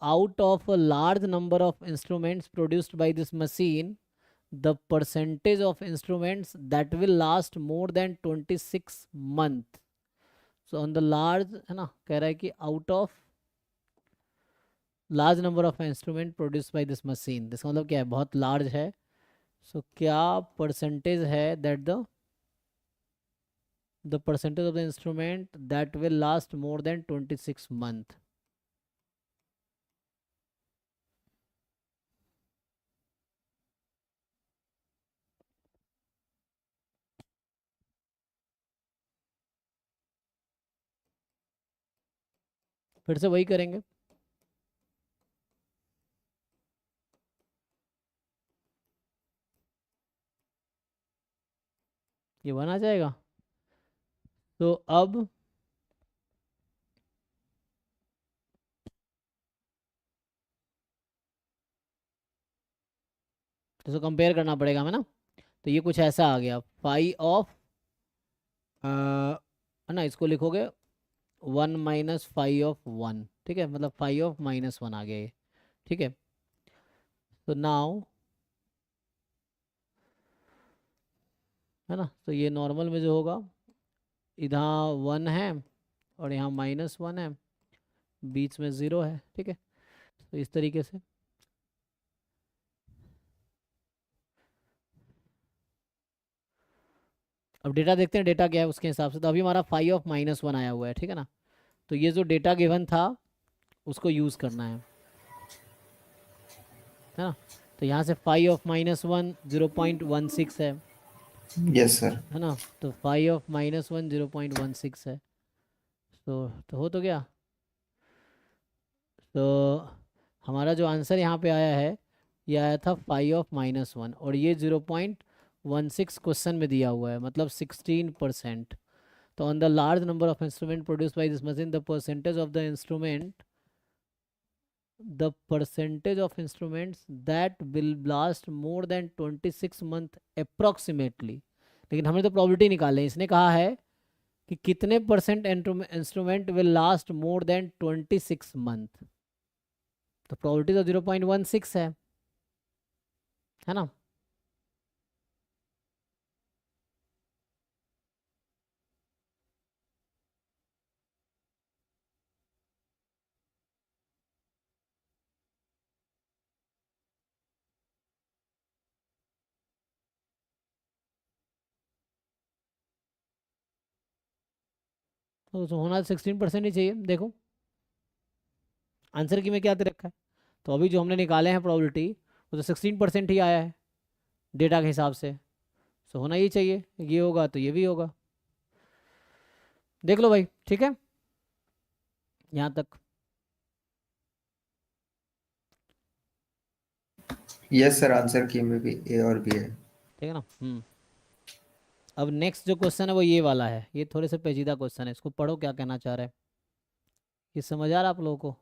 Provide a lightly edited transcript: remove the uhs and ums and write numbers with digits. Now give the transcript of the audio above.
out of a large number of instruments produced by this machine, the percentage of instruments that will last more than 26 month. So on the large, है ना, कह रहा है कि out of large number of instrument produced by this machine, इसका मतलब क्या है, बहुत large है. So क्या percentage है that the percentage of the instrument that will last more than 26 month. फिर से वही करेंगे. ये बना जाएगा. तो अब तो कंपेयर करना पड़ेगा हमें ना. तो ये कुछ ऐसा आ गया, फाई ऑफ है ना, इसको लिखोगे 1 माइनस फाई ऑफ 1. ठीक है, मतलब फाई ऑफ -1 आ गया ये. ठीक है. तो नाउ है ना, तो ये नॉर्मल में जो होगा, इधर 1 है और यहाँ -1 है, बीच में 0 है. ठीक है. तो इस तरीके से अब डेटा देखते हैं, डेटा क्या है उसके हिसाब से. तो अभी हमारा फाई ऑफ -1 आया हुआ है. ठीक है ना. तो ये जो डेटा गिवन था उसको यूज़ करना है ना. तो यहाँ से फाई ऑफ -1 0.16 है. Yes sir. है ना. तो फाई ऑफ -1 0.16 है. तो हो तो गया. तो हमारा जो आंसर यहाँ पे आया है, ये आया था फाई ऑफ -1 और ये 0.16 क्वेश्चन में दिया हुआ है, मतलब 16%. तो on the large number of instrument produce by this machine, the percentage of the instrument, the percentage of instruments that will last more than 26 month approximately. लेकिन हमने तो प्रोबेबिलिटी निकाले, इसने कहा है कि कितने percent instrument will last more than 26 month. तो प्रोबेबिलिटी तो 0.16 है ना. तो होना 16% ही चाहिए. देखो आंसर की में क्या दे रखा है. तो अभी जो हमने निकाले हैं प्रोबेबिलिटी, वो तो 16% ही आया है डेटा के हिसाब से. तो होना ही चाहिए, ये होगा तो ये भी होगा. देख लो भाई. ठीक है, यहाँ तक. यस सर, आंसर की में भी ए और बी है. ठीक है ना. अब नेक्स्ट जो क्वेश्चन है वो ये वाला है. ये थोड़े से पेचीदा क्वेश्चन है, इसको पढ़ो क्या कहना चाह रहा है. ये समझ आ रहा है आप लोगों को.